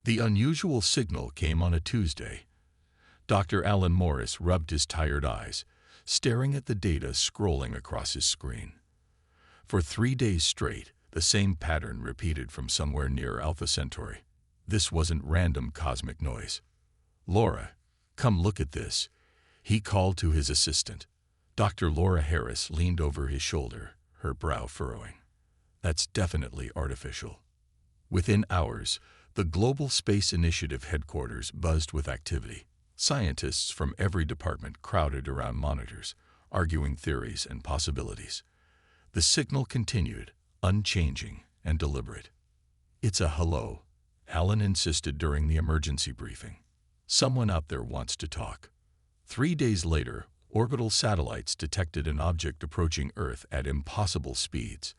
The unusual signal came on a Tuesday. Dr. Alan Morris rubbed his tired eyes, staring at the data scrolling across his screen. For 3 days straight, the same pattern repeated from somewhere near Alpha Centauri. This wasn't random cosmic noise. "Laura, come look at this," he called to his assistant. Dr. Laura Harris leaned over his shoulder, her brow furrowing. "That's definitely artificial." Within hours, the Global Space Initiative headquarters buzzed with activity. Scientists from every department crowded around monitors, arguing theories and possibilities. The signal continued, unchanging and deliberate. "It's a hello," Alan insisted during the emergency briefing. "Someone out there wants to talk." 3 days later, orbital satellites detected an object approaching Earth at impossible speeds.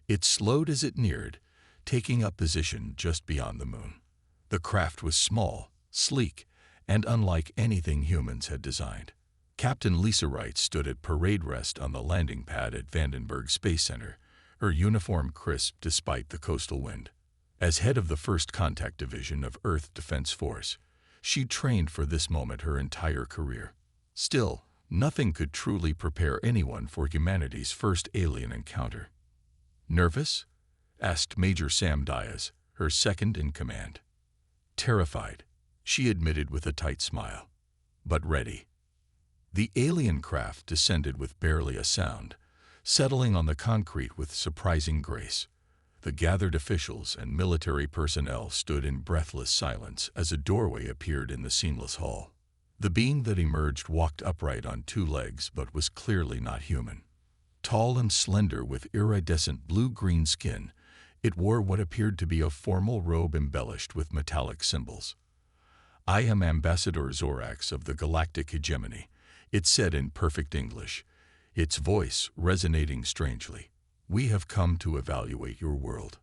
It slowed as it neared, taking up position just beyond the moon. The craft was small, sleek, and unlike anything humans had designed. Captain Lisa Wright stood at parade rest on the landing pad at Vandenberg Space Center, her uniform crisp despite the coastal wind. As head of the First Contact Division of Earth Defense Force, she'd trained for this moment her entire career. Still, nothing could truly prepare anyone for humanity's first alien encounter. "Nervous?" asked Major Sam Diaz, her second in command. "Terrified," she admitted with a tight smile, "but ready." The alien craft descended with barely a sound, settling on the concrete with surprising grace. The gathered officials and military personnel stood in breathless silence as a doorway appeared in the seamless hull. The being that emerged walked upright on 2 legs but was clearly not human. Tall and slender with iridescent blue-green skin, it wore what appeared to be a formal robe embellished with metallic symbols. "I am Ambassador Zorax of the Galactic Hegemony," it said in perfect English, its voice resonating strangely. "We have come to evaluate your world."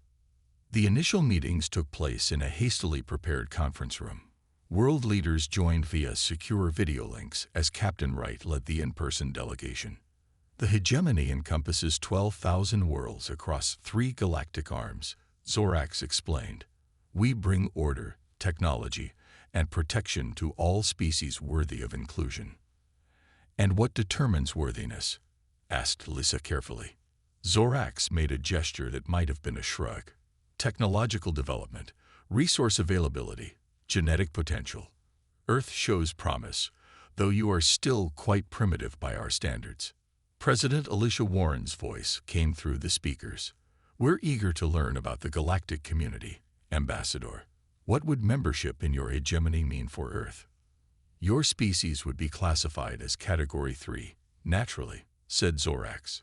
The initial meetings took place in a hastily prepared conference room. World leaders joined via secure video links as Captain Wright led the in-person delegation. The hegemony encompasses 12,000 worlds across 3 galactic arms, Zorax explained. "We bring order, technology, and protection to all species worthy of inclusion." "And what determines worthiness?" asked Lisa carefully. Zorax made a gesture that might have been a shrug. "Technological development, resource availability, genetic potential. Earth shows promise, though you are still quite primitive by our standards." President Alicia Warren's voice came through the speakers. "We're eager to learn about the galactic community, Ambassador. What would membership in your hegemony mean for Earth?" "Your species would be classified as Category 3, naturally," said Zorax.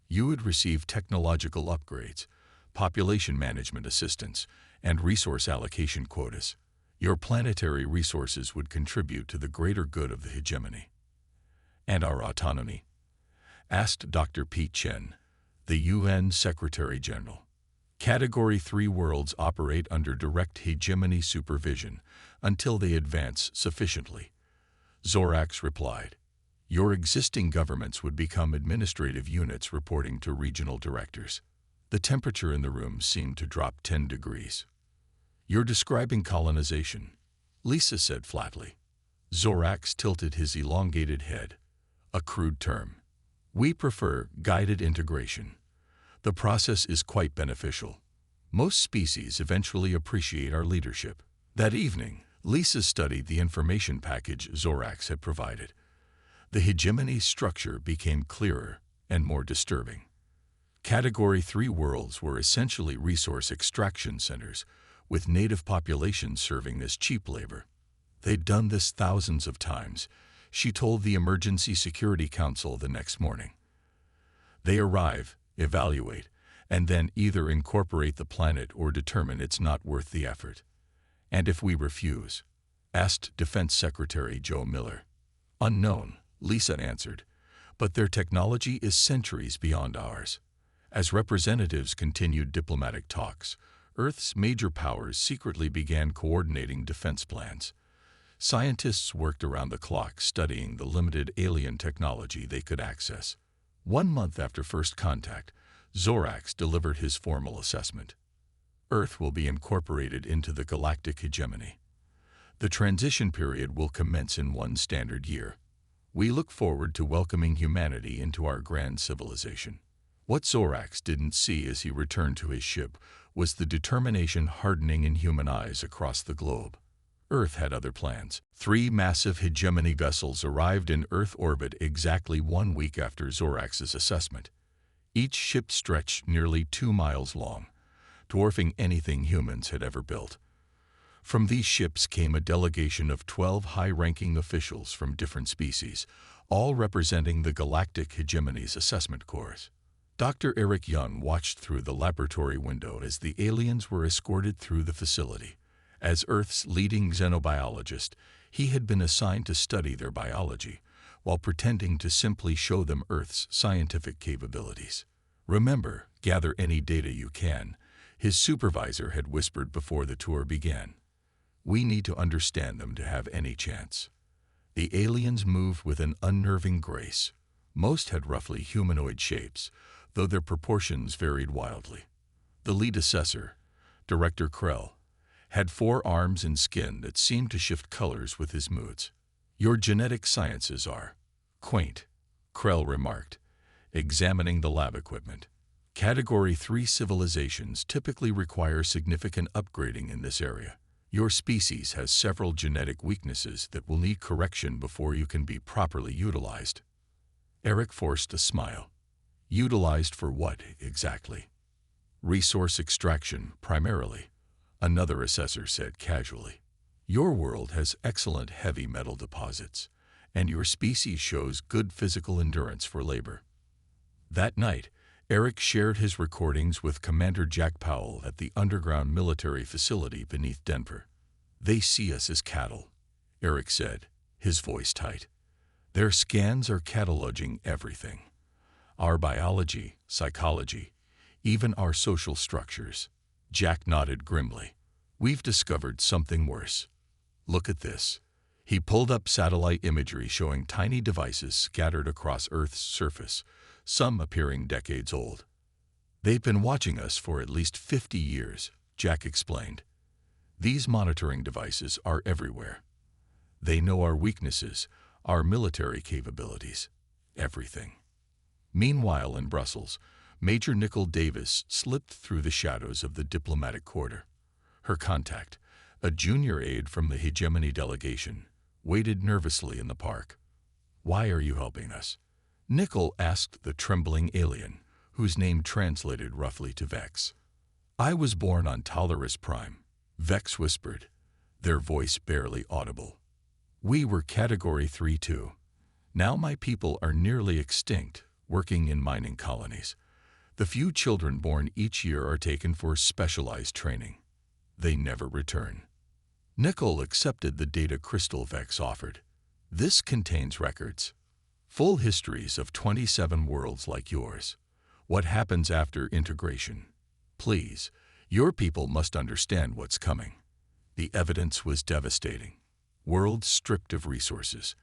"You would receive technological upgrades, population management assistance, and resource allocation quotas. Your planetary resources would contribute to the greater good of the hegemony." "And our autonomy?" asked Dr. Pete Chen, the UN Secretary General. "Category 3 worlds operate under direct hegemony supervision until they advance sufficiently," Zorax replied. "Your existing governments would become administrative units reporting to regional directors." The temperature in the room seemed to drop 10 degrees. "You're describing colonization," Lisa said flatly. Zorax tilted his elongated head. "A crude term. We prefer guided integration. The process is quite beneficial. Most species eventually appreciate our leadership." That evening, Lisa studied the information package Zorax had provided. The hegemony structure became clearer and more disturbing. Category 3 worlds were essentially resource extraction centers, with native populations serving as cheap labor. They'd done this thousands of times, she told the Emergency Security Council the next morning. They arrive, evaluate, and then either incorporate the planet or determine it's not worth the effort. "And if we refuse?" asked Defense Secretary Joe Miller. "Unknown," Lisa answered, "but their technology is centuries beyond ours." As representatives continued diplomatic talks, Earth's major powers secretly began coordinating defense plans. Scientists worked around the clock studying the limited alien technology they could access. 1 month after first contact, Zorax delivered his formal assessment. Earth will be incorporated into the galactic hegemony. The transition period will commence in 1 standard year. We look forward to welcoming humanity into our grand civilization. What Zorax didn't see as he returned to his ship was the determination hardening in human eyes across the globe. Earth had other plans. 3 massive hegemony vessels arrived in Earth orbit exactly 1 week after Zorax's assessment. Each ship stretched nearly 2 miles long, dwarfing anything humans had ever built. From these ships came a delegation of 12 high-ranking officials from different species, all representing the galactic hegemony's assessment corps. Dr. Eric Young watched through the laboratory window as the aliens were escorted through the facility. As Earth's leading xenobiologist, he had been assigned to study their biology, while pretending to simply show them Earth's scientific capabilities. "Remember, gather any data you can," his supervisor had whispered before the tour began. "We need to understand them to have any chance." The aliens moved with an unnerving grace. Most had roughly humanoid shapes, though their proportions varied wildly. The lead assessor, Director Krell, had 4 arms and skin that seemed to shift colors with his moods. "Your genetic sciences are quaint," Krell remarked, examining the lab equipment. "Category 3 civilizations typically require significant upgrading in this area. Your species has several genetic weaknesses that will need correction before you can be properly utilized." Eric forced a smile. "Utilized for what, exactly?" "Resource extraction, primarily," another assessor said casually. "Your world has excellent heavy metal deposits, and your species shows good physical endurance for labor." That night, Eric shared his recordings with Commander Jack Powell at the underground military facility beneath Denver. "They see us as cattle," Eric said, his voice tight. "Their scans are cataloging everything. Our biology, psychology, even our social structures." Jack nodded grimly. "We've discovered something worse. Look at this." He pulled up satellite imagery showing tiny devices scattered across Earth's surface, some appearing decades old. "They've been watching us for at least 50 years, Jack explained. "These monitoring devices are everywhere. They know our weaknesses, our military capabilities, everything." Meanwhile in Brussels, Major Nicole Davis slipped through the shadows of the diplomatic corridor. Her contact, a junior aide from the hegemony delegation, waited nervously in the park. "Why are you helping us?" Nicole asked the trembling alien, whose name translated roughly to Vex. "I was born on Talaris Prime," Vex whispered, their voice barely audible. "We were Category 3 too. Now my people are nearly extinct, working in mining colonies. The few children born each year are taken for specialized training. They never return." Nicole accepted the data crystal Vex offered. "This contains records. Full histories of 27 worlds like yours. What happens after integration? Please, your people must understand what's coming." The evidence was devastating. Worlds stripped of resources.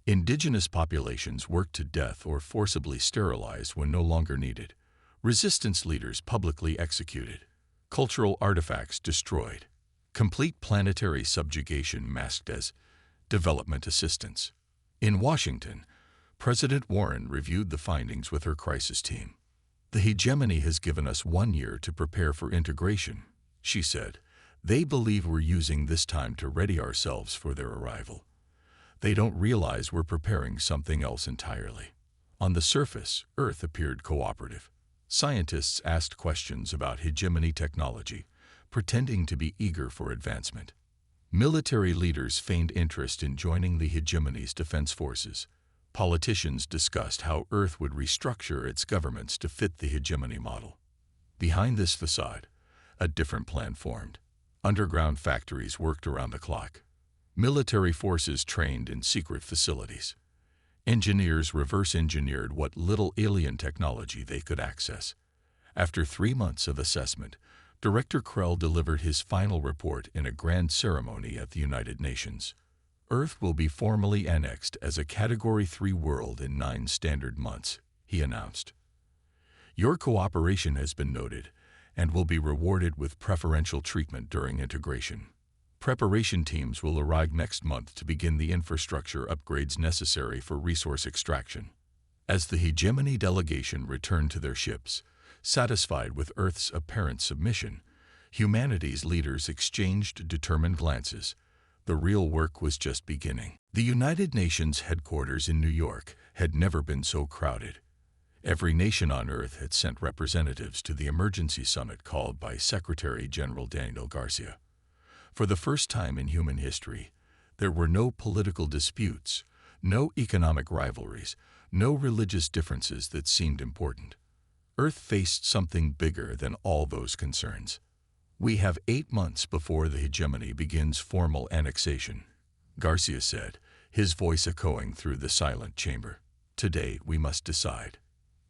Indigenous populations worked to death or forcibly sterilized when no longer needed. Resistance leaders publicly executed. Cultural artifacts destroyed. Complete planetary subjugation masked as development assistance. In Washington, President Warren reviewed the findings with her crisis team. "The hegemony has given us 1 year to prepare for integration," she said. "They believe we're using this time to ready ourselves for their arrival. They don't realize we're preparing something else entirely." On the surface, Earth appeared cooperative. Scientists asked questions about hegemony technology, pretending to be eager for advancement. Military leaders feigned interest in joining the hegemony's defense forces. Politicians discussed how Earth would restructure its governments to fit the hegemony model. Behind this facade, a different plan formed. Underground factories worked around the clock. Military forces trained in secret facilities. Engineers reverse-engineered what little alien technology they could access. After 3 months of assessment, Director Krell delivered his final report in a grand ceremony at the United Nations. "Earth will be formally annexed as a Category 3 world in 9 standard months," he announced. "Your cooperation has been noted, and will be rewarded with preferential treatment during integration. Preparation teams will arrive next month to begin the infrastructure upgrades necessary for resource extraction. As the hegemony delegation returned to their ships, satisfied with Earth's apparent submission, humanity's leaders exchanged determined glances. The real work was just beginning. The United Nations headquarters in New York had never been so crowded. Every nation on Earth had sent representatives to the emergency summit called by Secretary General Daniel Garcia. For the first time in human history, there were no political disputes, no economic rivalries, no religious differences that seemed important. Earth faced something bigger than all those concerns. We have 8 months before the hegemony begins formal annexation, Garcia said, his voice echoing through the silent chamber. Today we must decide.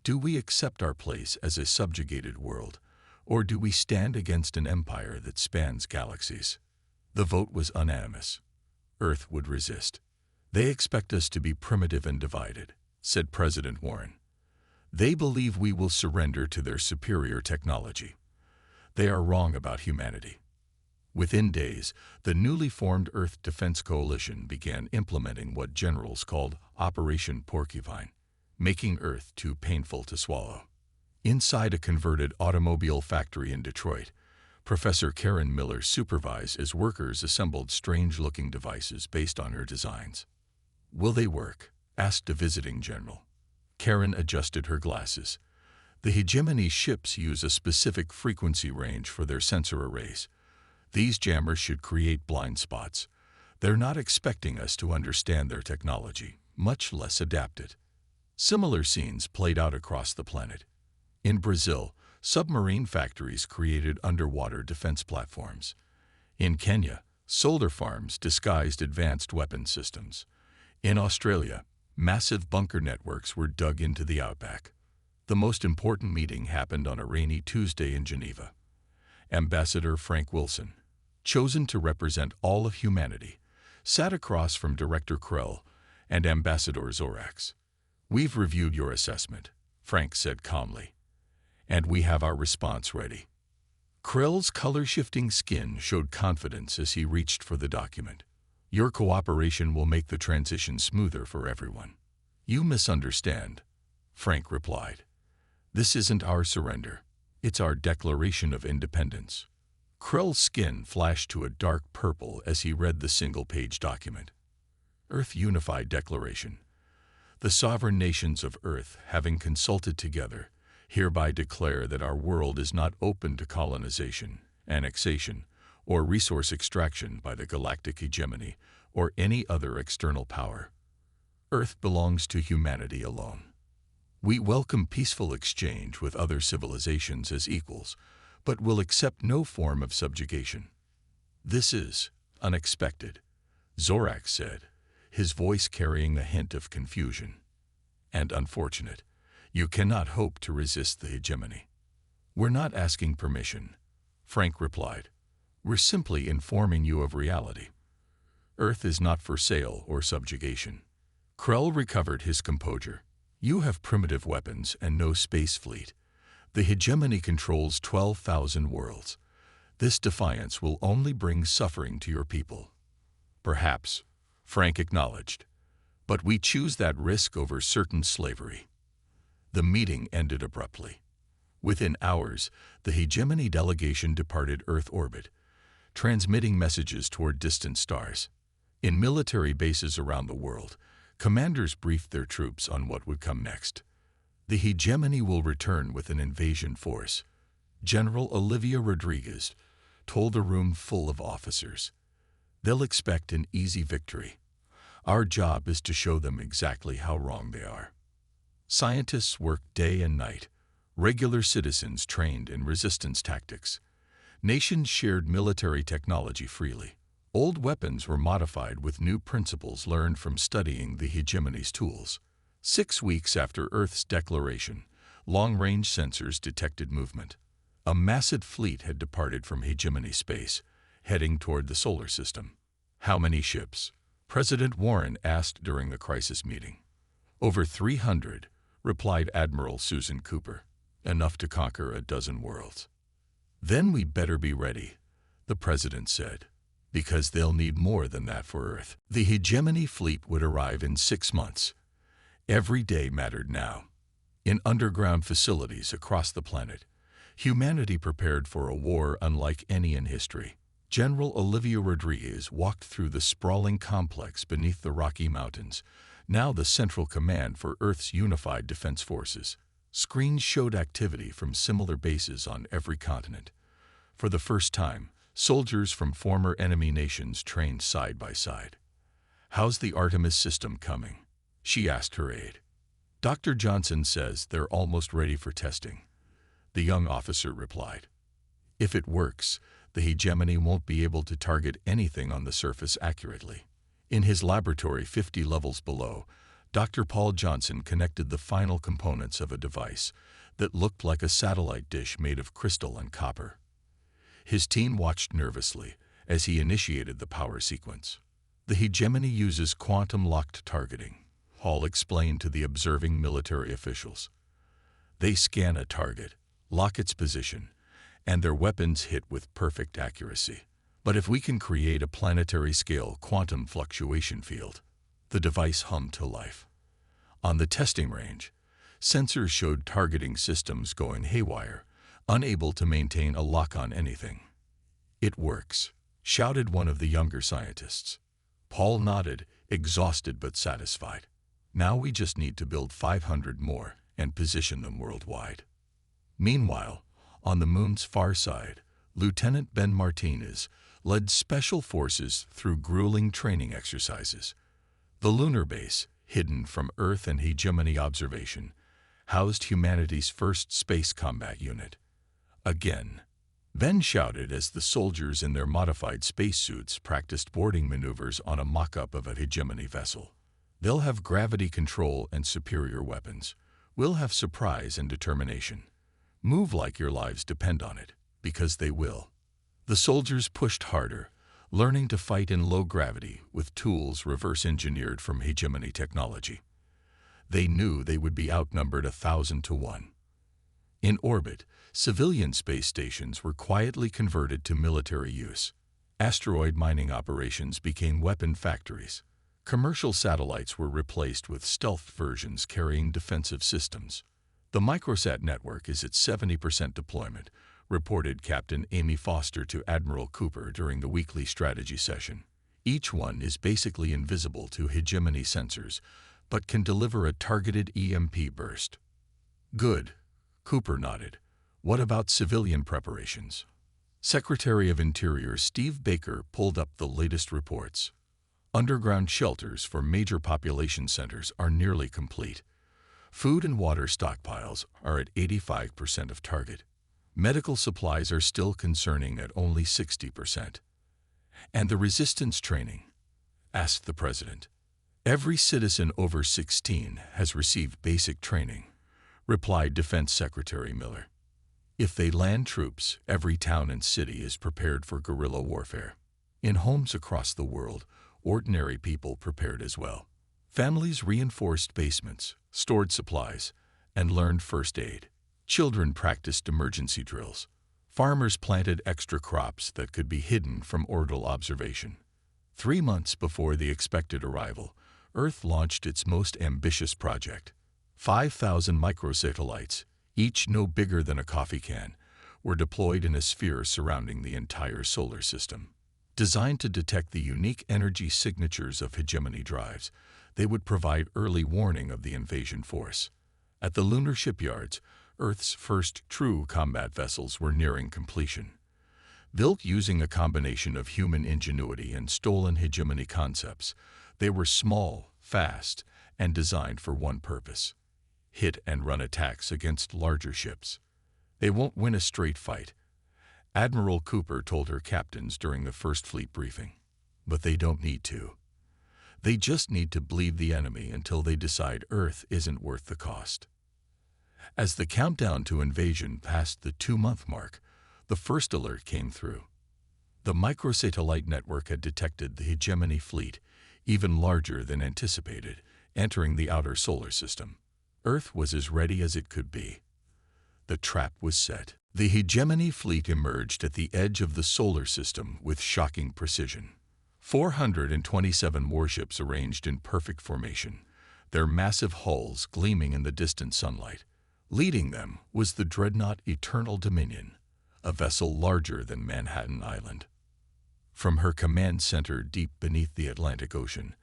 Do we accept our place as a subjugated world, or do we stand against an empire that spans galaxies? The vote was unanimous. Earth would resist. They expect us to be primitive and divided, said President Warren. They believe we will surrender to their superior technology. They are wrong about humanity. Within days, the newly formed Earth Defense Coalition began implementing what generals called Operation Porcupine, making Earth too painful to swallow. Inside a converted automobile factory in Detroit, Professor Karen Miller supervised as workers assembled strange-looking devices based on her designs. "Will they work?" asked a visiting general. Karen adjusted her glasses. The hegemony ships use a specific frequency range for their sensor arrays. These jammers should create blind spots. They're not expecting us to understand their technology, much less adapt it. Similar scenes played out across the planet. In Brazil, submarine factories created underwater defense platforms. In Kenya, solar farms disguised advanced weapon systems. In Australia, massive bunker networks were dug into the outback. The most important meeting happened on a rainy Tuesday in Geneva. Ambassador Frank Wilson, chosen to represent all of humanity, sat across from Director Krell and Ambassador Zorax. "We've reviewed your assessment," Frank said calmly, "and we have our response ready." Krell's color-shifting skin showed confidence as he reached for the document. "Your cooperation will make the transition smoother for everyone." "You misunderstand," Frank replied. "This isn't our surrender. It's our Declaration of Independence." Krell's skin flashed to a dark purple as he read the single-page document. Earth Unified Declaration. The sovereign nations of Earth, having consulted together, hereby declare that our world is not open to colonization, annexation, or resource extraction by the galactic hegemony or any other external power. Earth belongs to humanity alone. We welcome peaceful exchange with other civilizations as equals, but will accept no form of subjugation. "This is unexpected," Zorax said, his voice carrying a hint of confusion. "And unfortunate. You cannot hope to resist the hegemony." "We're not asking permission," Frank replied. "We're simply informing you of reality. Earth is not for sale or subjugation." Krell recovered his composure. "You have primitive weapons and no space fleet. The hegemony controls 12,000 worlds. This defiance will only bring suffering to your people." "Perhaps," Frank acknowledged, "but we choose that risk over certain slavery." The meeting ended abruptly. Within hours, the hegemony delegation departed Earth orbit, transmitting messages toward distant stars. In military bases around the world, commanders briefed their troops on what would come next. "The hegemony will return with an invasion force," General Olivia Rodriguez told a room full of officers. "They'll expect an easy victory. Our job is to show them exactly how wrong they are." Scientists worked day and night. Regular citizens trained in resistance tactics. Nations shared military technology freely. Old weapons were modified with new principles learned from studying the hegemony's tools. 6 weeks after Earth's declaration, long-range sensors detected movement. A massive fleet had departed from hegemony space, heading toward the solar system. "How many ships?" President Warren asked during the crisis meeting. "Over 300, replied Admiral Susan Cooper. "Enough to conquer a dozen worlds." "Then we better be ready," the president said, "because they'll need more than that for Earth." The hegemony fleet would arrive in 6 months. Every day mattered now. In underground facilities across the planet, humanity prepared for a war unlike any in history. General Olivia Rodriguez walked through the sprawling complex beneath the Rocky Mountains, now the central command for Earth's unified defense forces. Screens showed activity from similar bases on every continent. For the first time, soldiers from former enemy nations trained side by side. "How's the Artemis system coming?" she asked her aide. "Dr. Johnson says they're almost ready for testing," the young officer replied. "If it works, the hegemony won't be able to target anything on the surface accurately." In his laboratory 50 levels below, Dr. Paul Johnson connected the final components of a device that looked like a satellite dish made of crystal and copper. His team watched nervously as he initiated the power sequence. "The hegemony uses quantum-locked targeting," Hall explained to the observing military officials. "They scan a target, lock its position, and their weapons hit with perfect accuracy. But if we can create a planetary-scale quantum fluctuation field," the device hummed to life. On the testing range, sensors showed targeting systems going haywire, unable to maintain a lock on anything. "It works," shouted one of the younger scientists. Paul nodded, exhausted but satisfied. "Now we just need to build 500 more and position them worldwide." Meanwhile, on the moon's far side, Lieutenant Ben Martinez led special forces through grueling training exercises. The lunar base, hidden from Earth and hegemony observation, housed humanity's first space combat unit. Again, Ben shouted as the soldiers in their modified spacesuits practiced boarding maneuvers on a mock-up of a hegemony vessel. "They'll have gravity control and superior weapons. We'll have surprise and determination. Move like your lives depend on it, because they will." The soldiers pushed harder, learning to fight in low gravity with tools reverse-engineered from hegemony technology. They knew they would be outnumbered 1,000 to 1. In orbit, civilian space stations were quietly converted to military use. Asteroid mining operations became weapon factories. Commercial satellites were replaced with stealth versions carrying defensive systems. "The microsat network is at 70% deployment," reported Captain Amy Foster to Admiral Cooper during the weekly strategy session. "Each one is basically invisible to hegemony sensors, but can deliver a targeted EMP burst." "Good," Cooper nodded. "What about civilian preparations?" Secretary of Interior Steve Baker pulled up the latest reports. Underground shelters for major population centers are nearly complete. Food and water stockpiles are at 85% of target. Medical supplies are still concerning at only 60%. "And the resistance training?" asked the president. "Every citizen over 16 has received basic training," replied Defense Secretary Miller. "If they land troops, every town and city is prepared for guerrilla warfare." In homes across the world, ordinary people prepared as well. Families reinforced basements, stored supplies, and learned first aid. Children practiced emergency drills. Farmers planted extra crops that could be hidden from orbital observation. 3 months before the expected arrival, Earth launched its most ambitious project. 5,000 microsatellites, each no bigger than a coffee can, were deployed in a sphere surrounding the entire solar system. Designed to detect the unique energy signatures of hegemony drives, they would provide early warning of the invasion force. At the lunar shipyards, Earth's first true combat vessels were nearing completion. Built using a combination of human ingenuity and stolen hegemony concepts, they were small, fast, and designed for one purpose: hit and run attacks against larger ships. "They won't win a straight fight," Admiral Cooper told her captains during the First Fleet briefing. "But they don't need to. They just need to bleed the enemy until they decide Earth isn't worth the cost." As the countdown to invasion passed the 2-month mark, the first alert came through. The microsatellite network had detected the hegemony fleet, even larger than anticipated, entering the outer solar system. Earth was as ready as it could be. The trap was set. The hegemony fleet emerged at the edge of the solar system with shocking precision. 427 warships arranged in perfect formation, their massive hulls gleaming in the distant sunlight. Leading them was the dreadnought Eternal Dominion, a vessel larger than Manhattan Island. From her command center deep beneath the Atlantic Ocean,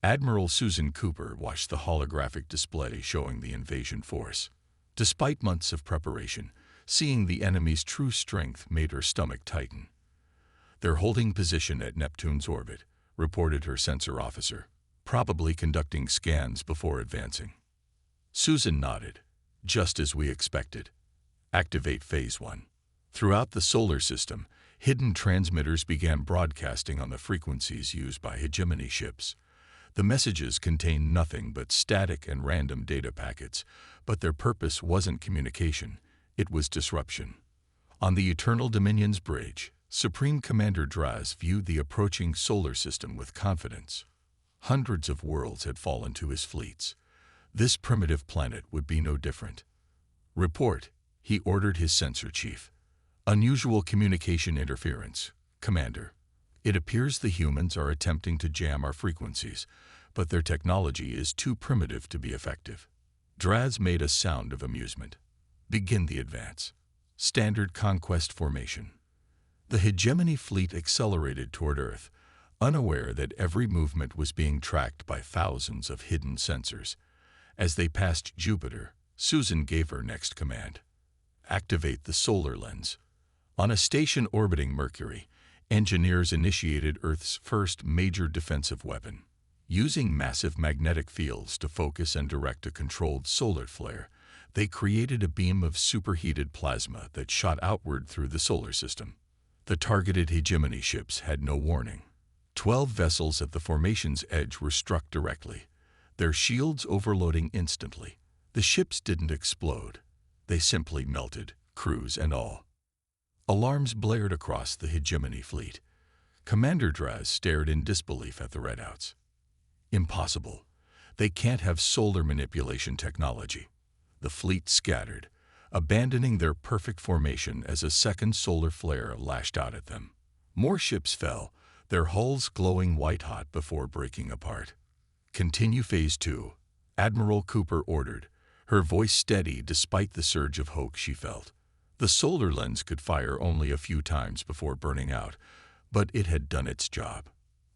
Admiral Susan Cooper watched the holographic display showing the invasion force. Despite months of preparation, seeing the enemy's true strength made her stomach tighten. "They're holding position at Neptune's orbit," reported her sensor officer, "probably conducting scans before advancing." Susan nodded. "Just as we expected. Activate Phase 1. Throughout the solar system, hidden transmitters began broadcasting on the frequencies used by hegemony ships. The messages contained nothing but static and random data packets, but their purpose wasn't communication, it was disruption. On the Eternal Dominion's bridge, Supreme Commander Draz viewed the approaching solar system with confidence. Hundreds of worlds had fallen to his fleets. This primitive planet would be no different. "Report," he ordered his sensor chief. "Unusual communication interference, Commander. It appears the humans are attempting to jam our frequencies, but their technology is too primitive to be effective." Draz made a sound of amusement. "Begin the advance. Standard conquest formation." The hegemony fleet accelerated toward Earth, unaware that every movement was being tracked by thousands of hidden sensors. As they passed Jupiter, Susan gave her next command. "Activate the solar lens." On a station orbiting Mercury, engineers initiated Earth's first major defensive weapon. Using massive magnetic fields to focus and direct a controlled solar flare, they created a beam of superheated plasma that shot outward through the solar system. The targeted hegemony ships had no warning. 12 vessels at the formation's edge were struck directly, their shields overloading instantly. The ships didn't explode. They simply melted, crews and all. Alarms blared across the hegemony fleet. Commander Draz stared in disbelief at the readouts. "Impossible. They can't have solar manipulation technology." The fleet scattered, abandoning their perfect formation as a second solar flare lashed out at them. More ships fell, their hulls glowing white-hot before breaking apart. "Continue Phase 2, Admiral Cooper ordered, her voice steady despite the surge of hope she felt. The solar lens could fire only a few times before burning out, but it had done its job.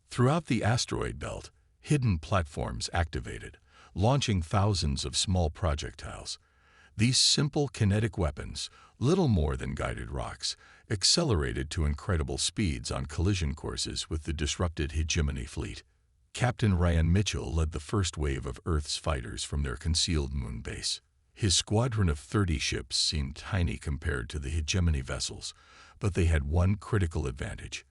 Throughout the asteroid belt, hidden platforms activated, launching thousands of small projectiles. These simple kinetic weapons, little more than guided rocks, accelerated to incredible speeds on collision courses with the disrupted hegemony fleet. Captain Ryan Mitchell led the first wave of Earth's fighters from their concealed moon base. His squadron of 30 ships seemed tiny compared to the hegemony vessels, but they had one critical advantage.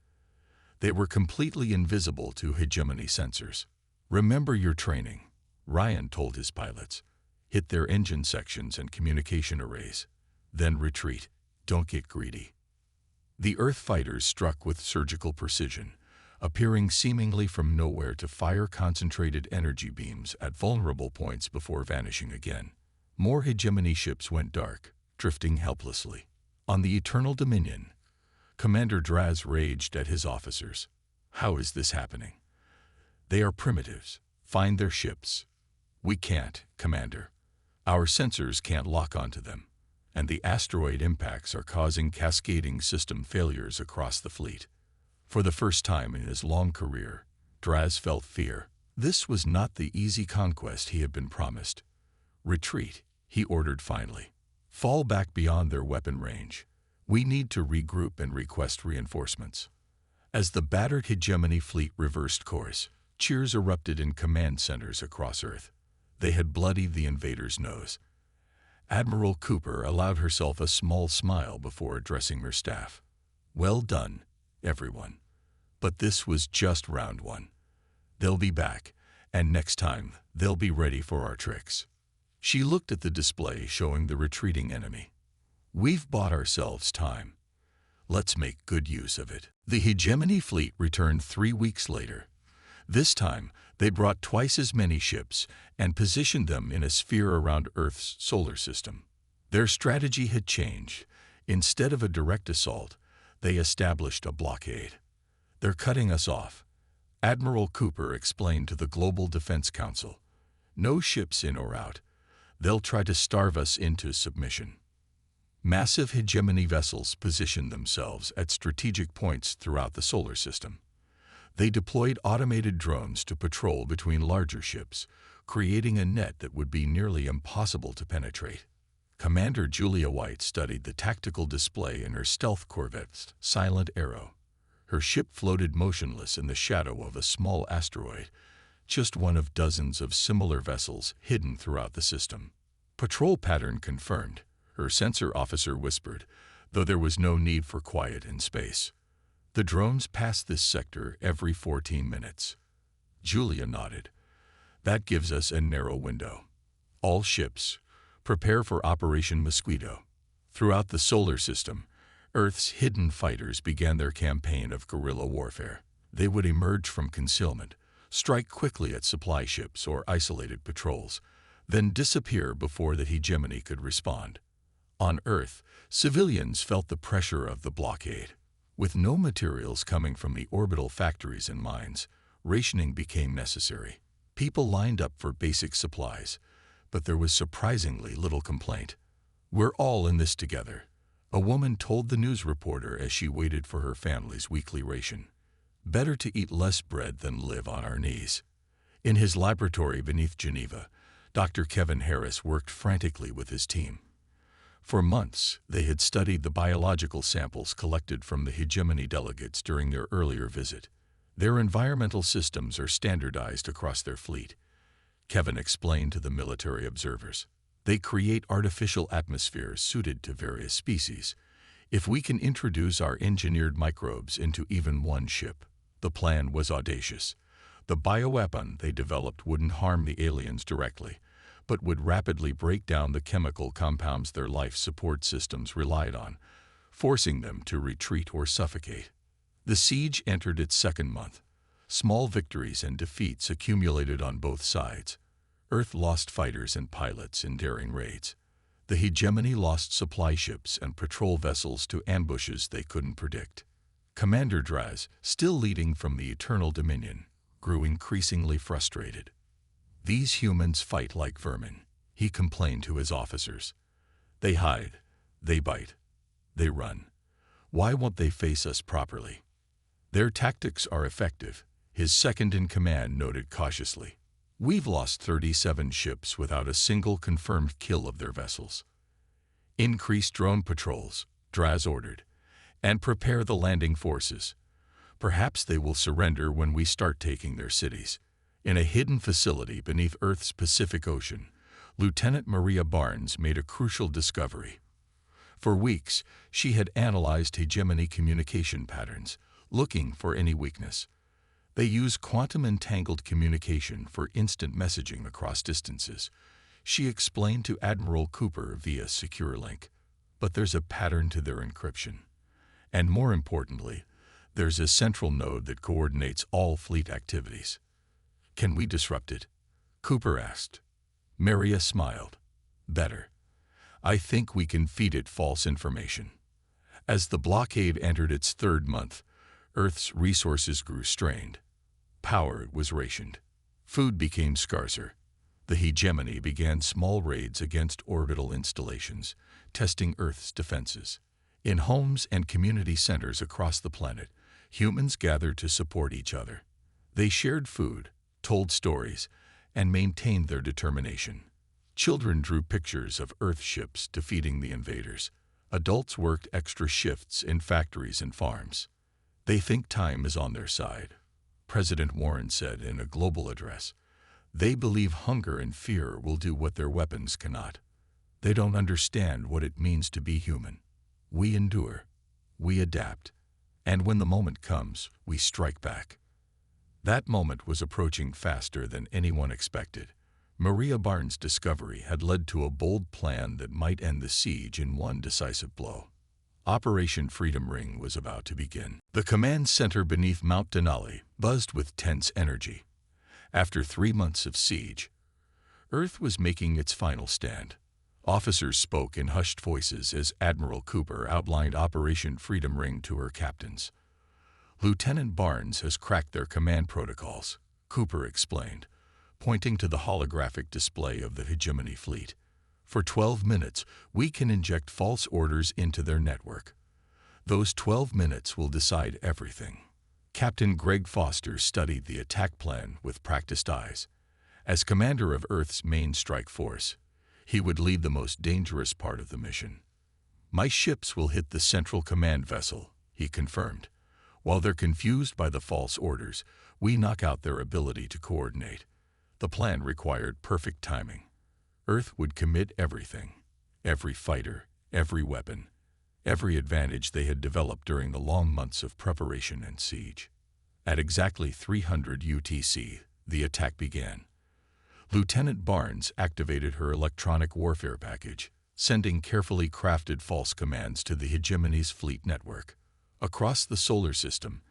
They were completely invisible to hegemony sensors. "Remember your training," Ryan told his pilots. "Hit their engine sections and communication arrays. Then retreat. Don't get greedy." The Earth fighters struck with surgical precision, appearing seemingly from nowhere to fire concentrated energy beams at vulnerable points before vanishing again. More hegemony ships went dark, drifting helplessly. On the Eternal Dominion, Commander Draz raged at his officers. "How is this happening? They are primitives. Find their ships." "We can't, Commander. Our sensors can't lock onto them, and the asteroid impacts are causing cascading system failures across the fleet." For the first time in his long career, Draz felt fear. This was not the easy conquest he had been promised. "Retreat," he ordered finally. "Fall back beyond their weapon range. We need to regroup and request reinforcements." As the battered hegemony fleet reversed course, cheers erupted in command centers across Earth. They had bloodied the invader's nose. Admiral Cooper allowed herself a small smile before addressing her staff. "Well done, everyone. But this was just round one. They'll be back, and next time they'll be ready for our tricks." She looked at the display showing the retreating enemy. "We've bought ourselves time. Let's make good use of it." The hegemony fleet returned 3 weeks later. This time, they brought twice as many ships and positioned them in a sphere around Earth's solar system. Their strategy had changed. Instead of a direct assault, they established a blockade. "They're cutting us off," Admiral Cooper explained to the Global Defense Council. "No ships in or out. They'll try to starve us into submission." Massive hegemony vessels positioned themselves at strategic points throughout the solar system. They deployed automated drones to patrol between larger ships, creating a net that would be nearly impossible to penetrate. Commander Julia White studied the tactical display in her stealth corvette, Silent Arrow. Her ship floated motionless in the shadow of a small asteroid, just one of dozens of similar vessels hidden throughout the system. "Patrol pattern confirmed," her sensor officer whispered, though there was no need for quiet in space. "The drones pass this sector every 14 minutes. Julia nodded. "That gives us a narrow window. All ships, prepare for Operation Mosquito." Throughout the solar system, Earth's hidden fighters began their campaign of guerrilla warfare. They would emerge from concealment, strike quickly at supply ships or isolated patrols, then disappear before the hegemony could respond. On Earth, civilians felt the pressure of the blockade. With no materials coming from the orbital factories and mines, rationing became necessary. People lined up for basic supplies, but there was surprisingly little complaint. "We're all in this together," a woman told the news reporter as she waited for her family's weekly ration. "Better to eat less bread than live on our knees." In his laboratory beneath Geneva, Dr. Kevin Harris worked frantically with his team. For months, they had studied the biological samples collected from the hegemony delegates during their earlier visit. Their environmental systems are standardized across their fleet, Kevin explained to the military observers. They create artificial atmospheres suited to various species. If we can introduce our engineered microbes into even one ship. The plan was audacious. The bioweapon they developed wouldn't harm the aliens directly, but would rapidly break down the chemical compounds their life support systems relied on, forcing them to retreat or suffocate. The siege entered its second month. Small victories and defeats accumulated on both sides. Earth lost fighters and pilots in daring raids. The hegemony lost supply ships and patrol vessels to ambushes they couldn't predict. Commander Draz, still leading from the Eternal Dominion, grew increasingly frustrated. "These humans fight like vermin," he complained to his officers. "They hide, they bite, they run. Why won't they face us properly?" "Their tactics are effective," his second-in-command noted cautiously. "We've lost 37 ships without a single confirmed kill of their vessels." "Increase drone patrols," Draz ordered, "and prepare the landing forces. Perhaps they will surrender when we start taking their cities." In a hidden facility beneath Earth's Pacific Ocean, Lieutenant Maria Barnes made a crucial discovery. For weeks, she had analyzed hegemony communication patterns, looking for any weakness. They use quantum-entangled communication for instant messaging across distances, she explained to Admiral Cooper via secure link. But there's a pattern to their encryption. And more importantly, there's a central node that coordinates all fleet activities. "Can we disrupt it?" Cooper asked. Maria smiled. "Better. I think we can feed it false information." As the blockade entered its third month, Earth's resources grew strained. Power was rationed. Food became scarcer. The hegemony began small raids against orbital installations, testing Earth's defenses. In homes and community centers across the planet, humans gathered to support each other. They shared food, told stories, and maintained their determination. Children drew pictures of Earth ships defeating the invaders. Adults worked extra shifts in factories and farms. "They think time is on their side," President Warren said in a global address. "They believe hunger and fear will do what their weapons cannot. They don't understand what it means to be human. We endure, we adapt, and when the moment comes, we strike back." That moment was approaching faster than anyone expected. Maria Barnes' discovery had led to a bold plan that might end the siege in one decisive blow. Operation Freedom Ring was about to begin. The command center beneath Mount Denali buzzed with tense energy. After 3 months of siege, Earth was making its final stand. Officers spoke in hushed voices as Admiral Cooper outlined Operation Freedom Ring to her captains. Lieutenant Barnes has cracked their command protocols, Cooper explained, pointing to the holographic display of the hegemony fleet. For 12 minutes, we can inject false orders into their network. Those 12 minutes will decide everything. Captain Greg Foster studied the attack plan with practiced eyes. As commander of Earth's main strike force, he would lead the most dangerous part of the mission. My ships will hit the central command vessel, he confirmed. While they're confused by the false orders, we knock out their ability to coordinate. The plan required perfect timing. Earth would commit everything, every fighter, every weapon, every advantage they had developed during the long months of preparation and siege. At exactly 300 UTC, the attack began. Lieutenant Barnes activated her electronic warfare package, sending carefully crafted false commands to the hegemony's fleet network. Across the solar system,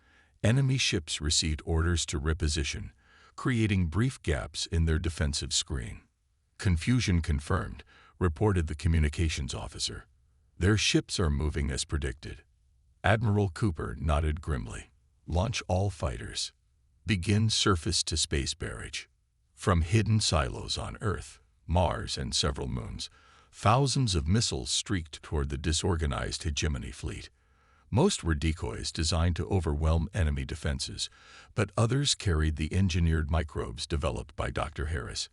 enemy ships received orders to reposition, creating brief gaps in their defensive screen. Confusion confirmed, reported the communications officer. Their ships are moving as predicted. Admiral Cooper nodded grimly. Launch all fighters. Begin surface-to-space barrage. From hidden silos on Earth, Mars, and several moons, thousands of missiles streaked toward the disorganized hegemony fleet. Most were decoys designed to overwhelm enemy defenses, but others carried the engineered microbes developed by Dr. Harris,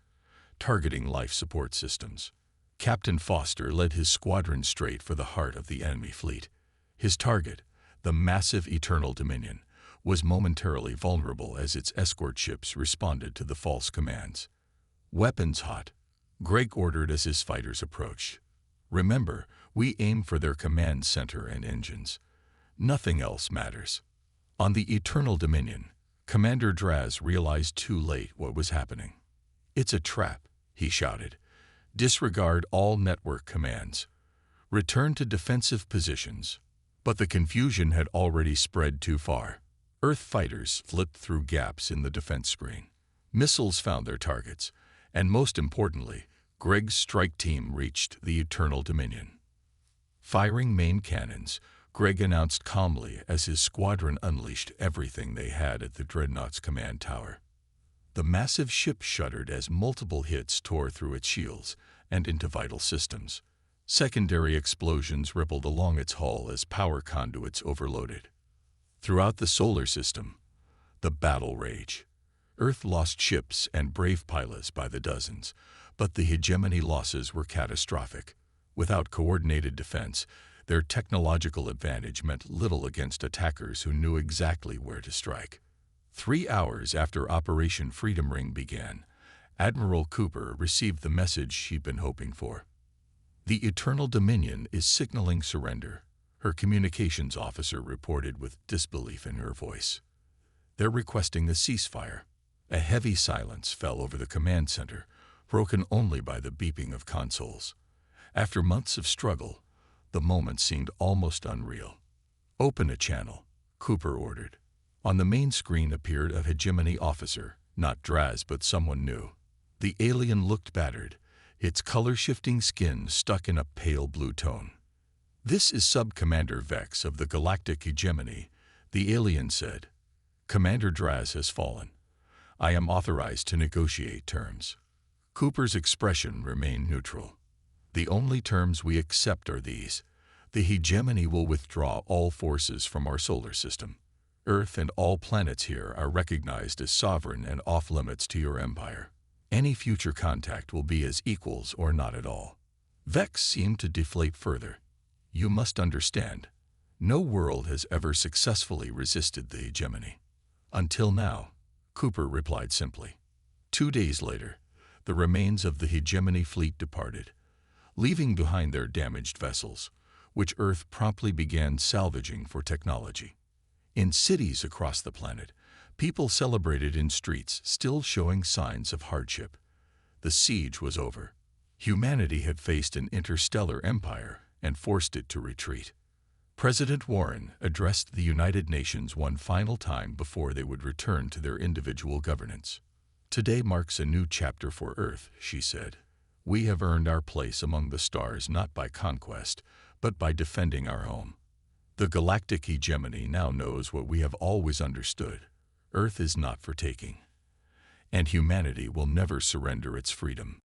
targeting life support systems. Captain Foster led his squadron straight for the heart of the enemy fleet. His target, the massive Eternal Dominion, was momentarily vulnerable as its escort ships responded to the false commands. Weapons hot, Greg ordered as his fighters approached. Remember, we aim for their command center and engines. Nothing else matters. On the Eternal Dominion, Commander Draz realized too late what was happening. It's a trap, he shouted. Disregard all network commands. Return to defensive positions. But the confusion had already spread too far. Earth fighters flipped through gaps in the defense screen. Missiles found their targets, and most importantly, Greg's strike team reached the Eternal Dominion. Firing main cannons, Greg announced calmly as his squadron unleashed everything they had at the Dreadnought's command tower. The massive ship shuddered as multiple hits tore through its shields and into vital systems. Secondary explosions rippled along its hull as power conduits overloaded. Throughout the solar system, the battle raged. Earth lost ships and brave pilots by the dozens, but the hegemony losses were catastrophic. Without coordinated defense, their technological advantage meant little against attackers who knew exactly where to strike. 3 hours after Operation Freedom Ring began, Admiral Cooper received the message she'd been hoping for. The Eternal Dominion is signaling surrender, her communications officer reported with disbelief in her voice. They're requesting a ceasefire. A heavy silence fell over the command center, broken only by the beeping of consoles. After months of struggle, the moment seemed almost unreal. Open a channel, Cooper ordered. On the main screen appeared a hegemony officer, not Draz but someone new. The alien looked battered, its color-shifting skin stuck in a pale blue tone. This is Sub-Commander Vex of the Galactic Hegemony, the alien said. Commander Draz has fallen. I am authorized to negotiate terms. Cooper's expression remained neutral. The only terms we accept are these. The hegemony will withdraw all forces from our solar system. Earth and all planets here are recognized as sovereign and off-limits to your empire. Any future contact will be as equals or not at all. Vex seemed to deflate further. You must understand, no world has ever successfully resisted the hegemony. Until now, Cooper replied simply. 2 days later, the remains of the hegemony fleet departed, leaving behind their damaged vessels, which Earth promptly began salvaging for technology. In cities across the planet, people celebrated in streets still showing signs of hardship. The siege was over. Humanity had faced an interstellar empire and forced it to retreat. President Warren addressed the United Nations one final time before they would return to their individual governance. Today marks a new chapter for Earth, she said. We have earned our place among the stars not by conquest, but by defending our home. The galactic hegemony now knows what we have always understood. Earth is not for taking, and humanity will never surrender its freedom.